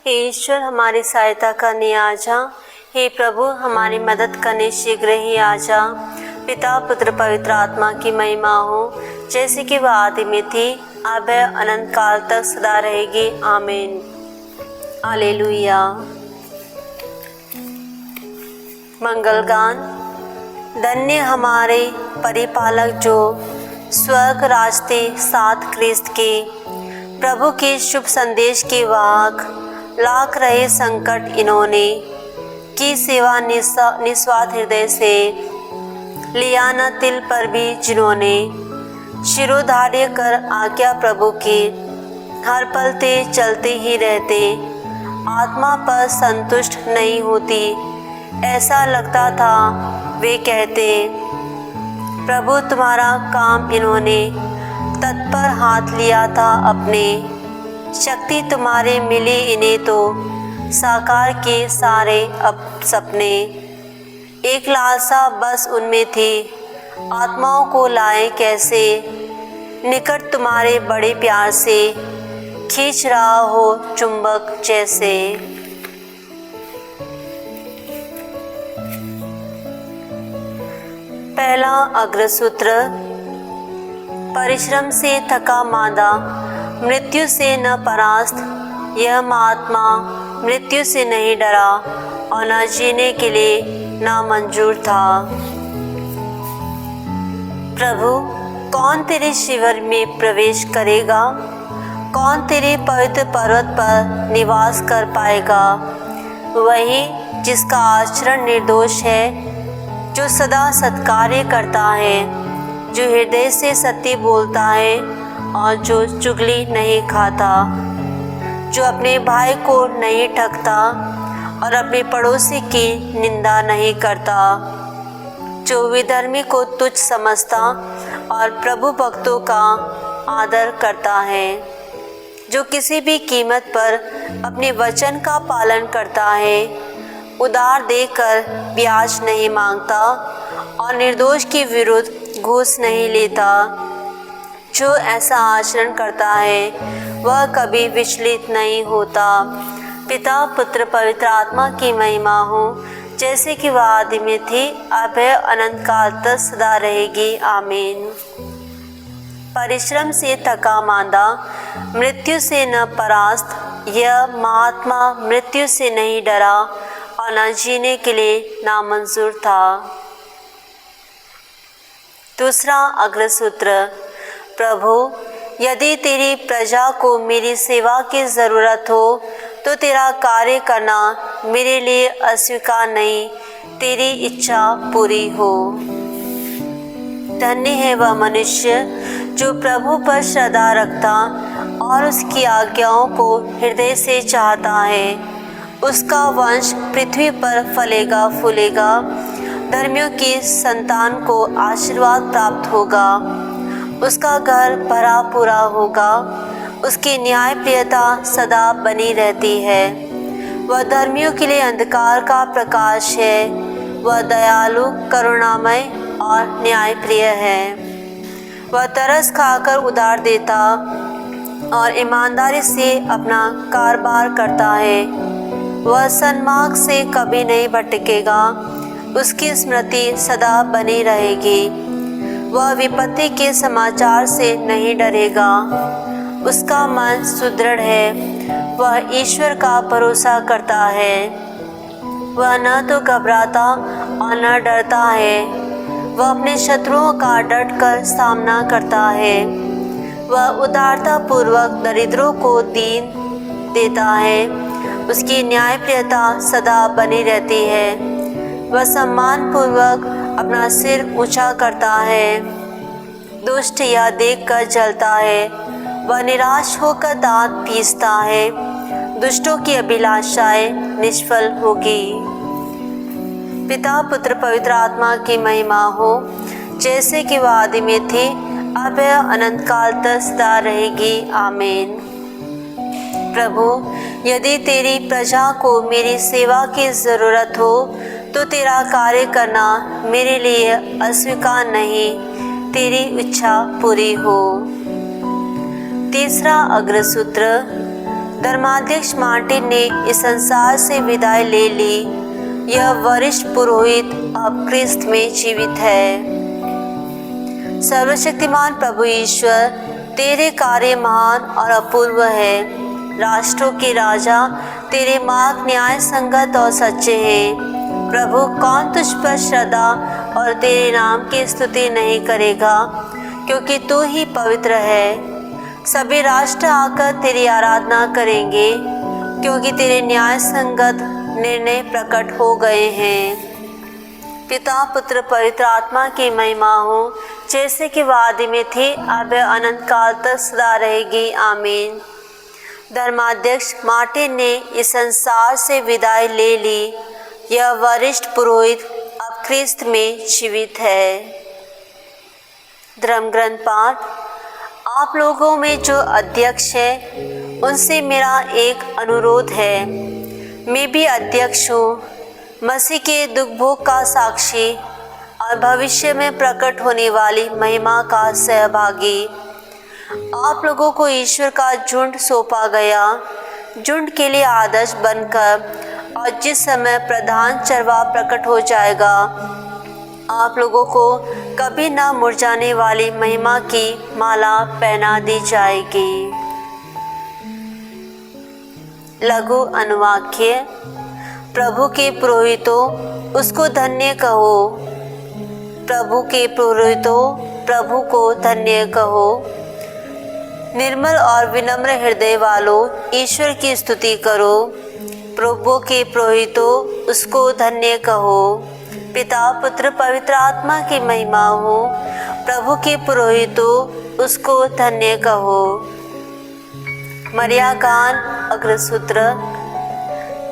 हे ईश्वर हमारी सहायता करने आ जा। हे प्रभु हमारी मदद करने शीघ्र ही आ जा। पिता पुत्र पवित्र आत्मा की महिमा हो, जैसे कि वह आदि में थी, अब है, अनंत काल तक सदा रहेगी। आमीन। हालेलुया। मंगल गान। धन्य हमारे परिपालक जो स्वर्ग रास्ते साथ क्रिस्त के, प्रभु के शुभ संदेश के वाहक, लाख रहे संकट इन्होंने की सेवा निस्वार्थ हृदय से, लिया न तिल पर भी जिन्होंने, शिरोधार्य कर आज्ञा प्रभु की, हर पल ते चलते ही रहते, आत्मा पर संतुष्ट नहीं होती, ऐसा लगता था वे कहते, प्रभु तुम्हारा काम इन्होंने तत्पर हाथ लिया था अपने, शक्ति तुम्हारे मिली इन्हें तो साकार के सारे अब सपने, एक लालसा बस उनमें थी, आत्माओं को लाए कैसे, निकट तुम्हारे बड़े प्यार से, खींच रहा हो चुंबक जैसे। पहला अग्रसूत्र। परिश्रम से थका मांदा, मृत्यु से न परास्त, यह महात्मा मृत्यु से नहीं डरा और न जीने के लिए नामंजूर था। प्रभु कौन तेरे शिविर में प्रवेश करेगा, कौन तेरे पवित्र पर्वत पर निवास कर पाएगा। वही जिसका आचरण निर्दोष है, जो सदा सत्कार्य करता है, जो हृदय से सत्य बोलता है और जो चुगली नहीं खाता, जो अपने भाई को नहीं ठगता और अपने पड़ोसी की निंदा नहीं करता, जो विधर्मी को तुच्छ समझता और प्रभु भक्तों का आदर करता है, जो किसी भी कीमत पर अपने वचन का पालन करता है, उधार देकर ब्याज नहीं मांगता और निर्दोष के विरुद्ध घूस नहीं लेता। जो ऐसा आचरण करता है वह कभी विचलित नहीं होता। पिता पुत्र पवित्र आत्मा की महिमा हो, जैसे कि वह आदि में थी, अब है, अनंत काल तक सदा रहेगी। आमीन। परिश्रम से थका मांदा, मृत्यु से न परास्त, यह महात्मा मृत्यु से नहीं डरा और न जीने के लिए नामंजूर था। दूसरा अग्रसूत्र। प्रभु यदि तेरी प्रजा को मेरी सेवा की ज़रूरत हो तो तेरा कार्य करना मेरे लिए अस्वीकार नहीं, तेरी इच्छा पूरी हो। धन्य है वह मनुष्य जो प्रभु पर श्रद्धा रखता और उसकी आज्ञाओं को हृदय से चाहता है। उसका वंश पृथ्वी पर फलेगा फूलेगा, धर्मियों की संतान को आशीर्वाद प्राप्त होगा। उसका घर भरा पूरा होगा, उसकी न्याय प्रियता सदा बनी रहती है। वह धर्मियों के लिए अंधकार का प्रकाश है, वह दयालु करुणामय और न्यायप्रिय है। वह तरस खाकर उधार देता और ईमानदारी से अपना कारोबार करता है। वह सन्मार्ग से कभी नहीं भटकेगा, उसकी स्मृति सदा बनी रहेगी। वह विपत्ति के समाचार से नहीं डरेगा, उसका मन सुदृढ़ है, वह ईश्वर का भरोसा करता है। वह न तो घबराता और न डरता है, वह अपने शत्रुओं का डटकर सामना करता है। वह उदारता पूर्वक दरिद्रों को दीन देता है, उसकी न्यायप्रियता सदा बनी रहती है। वह सम्मान पूर्वक अपना सिर ऊंचा करता है, दुष्ट यह देखकर जलता है। वह निराश होकर दांत पीसता है, दुष्टों की अभिलाषाएं निष्फल होगी। पिता पुत्र पवित्र आत्मा की महिमा हो, जैसे कि वह आदि में थी, अब है, अनंत काल तक सदा रहेगी। आमीन। प्रभु यदि तेरी प्रजा को मेरी सेवा की ज़रूरत हो तो तेरा कार्य करना मेरे लिए अस्वीकार नहीं, तेरी इच्छा पूरी हो। तीसरा अग्रसूत्र। धर्माध्यक्ष मार्टिन ने इस संसार से विदाई ले ली। यह वरिष्ठ पुरोहित अब क्रिस्त में जीवित है। सर्वशक्तिमान प्रभु ईश्वर, तेरे कार्य महान और अपूर्व है। राष्ट्रों के राजा, तेरे मार्ग न्याय संगत और सच्चे हैं। प्रभु, कौन तुझ पर श्रद्धा और तेरे नाम की स्तुति नहीं करेगा, क्योंकि तू ही पवित्र है। सभी राष्ट्र आकर तेरी आराधना करेंगे, क्योंकि तेरे न्याय संगत निर्णय प्रकट हो गए हैं। पिता, पुत्र, पवित्र आत्मा की महिमा हो, जैसे कि वह आदि में थी, अब अनंत काल तक सदा रहेगी। आमीन। धर्माध्यक्ष मार्टिन ने इस संसार से विदाई ले ली। यह वरिष्ठ पुरोहित अब क्रिस्त में जीवित है। धर्म ग्रंथ पाठ। आप लोगों में जो अध्यक्ष है, उनसे मेरा एक अनुरोध है। मैं भी अध्यक्ष हूँ, मसीह के दुख भोग का साक्षी और भविष्य में प्रकट होने वाली महिमा का सहभागी। आप लोगों को ईश्वर का झुंड सौंपा गया, झुंड के लिए आदर्श बनकर, और जिस समय प्रधान चरवाहा प्रकट हो जाएगा, आप लोगों को कभी न मुरझाने वाली महिमा की माला पहना दी जाएगी। लघु अनुवाक्य। प्रभु के पुरोहितों, उसको धन्य कहो। प्रभु के पुरोहितों, प्रभु को धन्य कहो। निर्मल और विनम्र हृदय वालों, ईश्वर की स्तुति करो। प्रभु के पुरोहितों, उसको धन्य कहो। पिता, पुत्र, पवित्र आत्मा की महिमा हो। प्रभु के पुरोहितों, उसको धन्य कहो। मरिया गान अग्रसूत्र।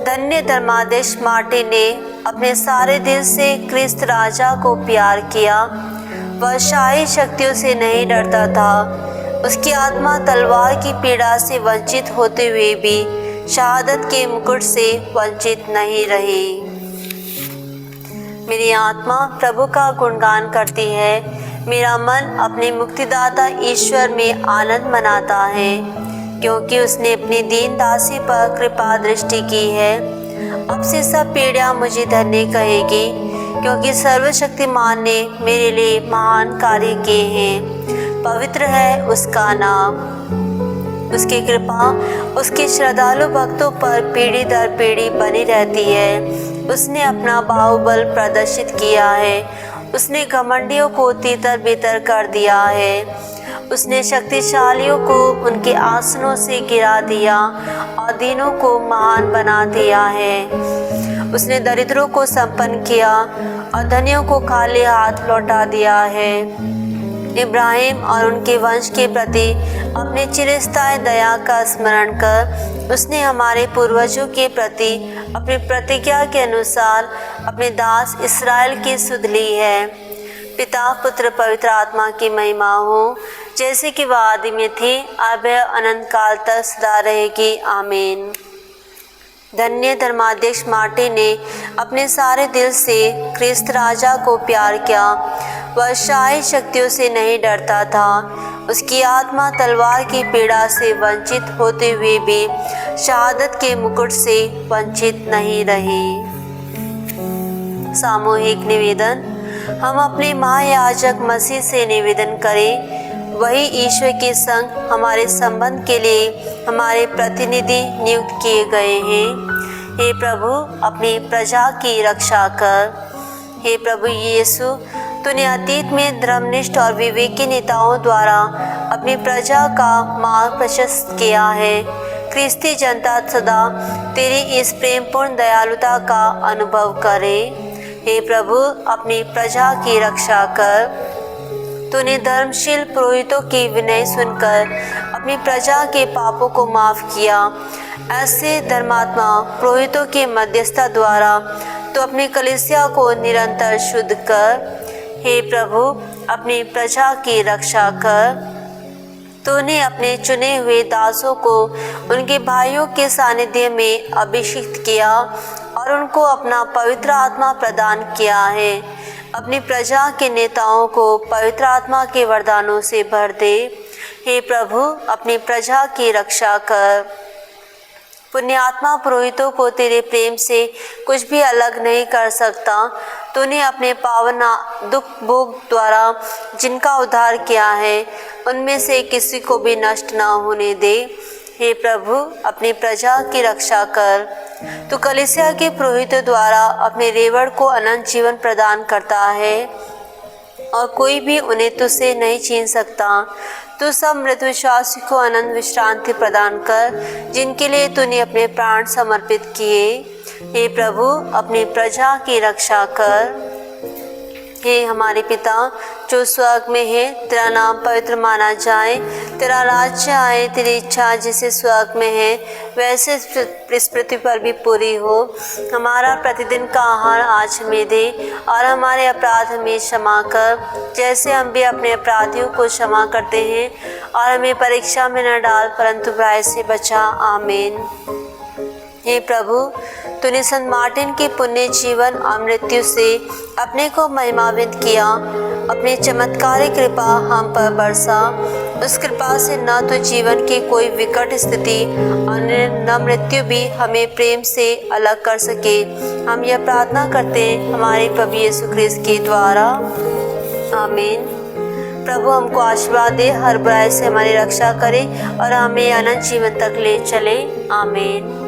धन्य धर्माध्यक्ष मार्टिन ने अपने सारे दिल से क्रिस्त राजा को प्यार किया। वह शाही शक्तियों से नहीं डरता था। उसकी आत्मा तलवार की पीड़ा से वंचित होते हुए भी शहादत के मुकुट से वंचित नहीं रही। मेरी आत्मा प्रभु का गुणगान करती है। मेरा मन अपने मुक्तिदाता ईश्वर में आनंद मनाता है, क्योंकि उसने अपनी दीन दासी पर कृपा दृष्टि की है। अब से सब पीढ़ियाँ मुझे धन्य कहेगी, क्योंकि सर्वशक्तिमान ने मेरे लिए महान कार्य किए हैं। पवित्र है उसका नाम। उसकी कृपा उसके श्रद्धालु भक्तों पर पीढ़ी दर पीढ़ी बनी रहती है। उसने अपना बाहुबल प्रदर्शित किया है। उसने घमंडियों को तितर बितर कर दिया है। उसने शक्तिशालियों को उनके आसनों से गिरा दिया और दीनों को महान बना दिया है। उसने दरिद्रों को संपन्न किया और धनियों को खाली हाथ लौटा दिया है। इब्राहिम और उनके वंश के प्रति अपने चिरस्थायी दया का स्मरण कर उसने हमारे पूर्वजों के प्रति अपनी प्रतिज्ञा के अनुसार अपने दास इस्राएल की सुध ली है। पिता, पुत्र, पवित्र आत्मा की महिमा हो, जैसे कि वह आदि में थी, अब अनंत काल तक सदा रहेगी। आमीन। धन्य धर्माध्यक्ष मार्टिन ने अपने सारे दिल से क्रिस्त राजा को प्यार किया। वह शाही शक्तियों से नहीं डरता था। उसकी आत्मा तलवार की पीड़ा से वंचित होते हुए भी शहादत के मुकुट से वंचित नहीं रही। सामूहिक निवेदन। हम अपने महायाजक मसीह से निवेदन करें, वही ईश्वर के संग हमारे संबंध के लिए हमारे प्रतिनिधि नियुक्त किए गए हैं। हे प्रभु, अपनी प्रजा की रक्षा कर। हे प्रभु यीशु, तूने अतीत में धर्मनिष्ठ और विवेकी नेताओं द्वारा अपनी प्रजा का मार्ग प्रशस्त किया है। क्रिस्ती जनता सदा तेरी इस प्रेमपूर्ण दयालुता का अनुभव करे। हे प्रभु, अपनी प्रजा की रक्षा कर। तूने धर्मशील पुरोहितों की विनय सुनकर अपनी प्रजा के पापों को माफ़ किया। ऐसे धर्मात्मा पुरोहितों के मध्यस्थता द्वारा तो अपनी कलीसिया को निरंतर शुद्ध कर। हे प्रभु, अपनी प्रजा की रक्षा कर। तूने अपने चुने हुए दासों को उनके भाइयों के सानिध्य में अभिषिक्त किया और उनको अपना पवित्र आत्मा प्रदान किया है। अपनी प्रजा के नेताओं को पवित्र आत्मा के वरदानों से भर दे। हे प्रभु, अपनी प्रजा की रक्षा कर। पुण्यात्मा पुरोहितों को तेरे प्रेम से कुछ भी अलग नहीं कर सकता। तूने अपने पावन दुख भोग द्वारा जिनका उद्धार किया है, उनमें से किसी को भी नष्ट ना होने दे। हे प्रभु, अपनी प्रजा की रक्षा कर। तू कलीसिया के पुरोहितों द्वारा अपने रेवड़ को अनंत जीवन प्रदान करता है और कोई भी उन्हें तुझसे नहीं छीन सकता। तू सब मृत विश्वासी को अनंत विश्रांति प्रदान कर, जिनके लिए तूने अपने प्राण समर्पित किए। हे प्रभु, अपनी प्रजा की रक्षा कर। हे हमारे पिता जो स्वर्ग में है, तेरा नाम पवित्र माना जाए, तेरा राज्य आए, तेरी इच्छा जैसे स्वर्ग में है वैसे इस पृथ्वी पर भी पूरी हो। हमारा प्रतिदिन का आहार आज हमें दे और हमारे अपराध हमें क्षमा कर, जैसे हम भी अपने अपराधियों को क्षमा करते हैं, और हमें परीक्षा में न डाल परंतु बुराई से बचा। आमीन। हे प्रभु, तूने संत मार्टिन के पुण्य जीवन और मृत्यु से अपने को महिमान्वित किया। अपनी चमत्कारिक कृपा हम पर बरसा। उस कृपा से न तो जीवन की कोई विकट स्थिति और न मृत्यु भी हमें प्रेम से अलग कर सके। हम यह प्रार्थना करते हैं हमारे प्रभु यीशु ख्रिस्त के द्वारा। आमीन। प्रभु हमको आशीर्वाद दे, हर बुराई से हमारी रक्षा करे और हमें अनंत जीवन तक ले चले। आमीन।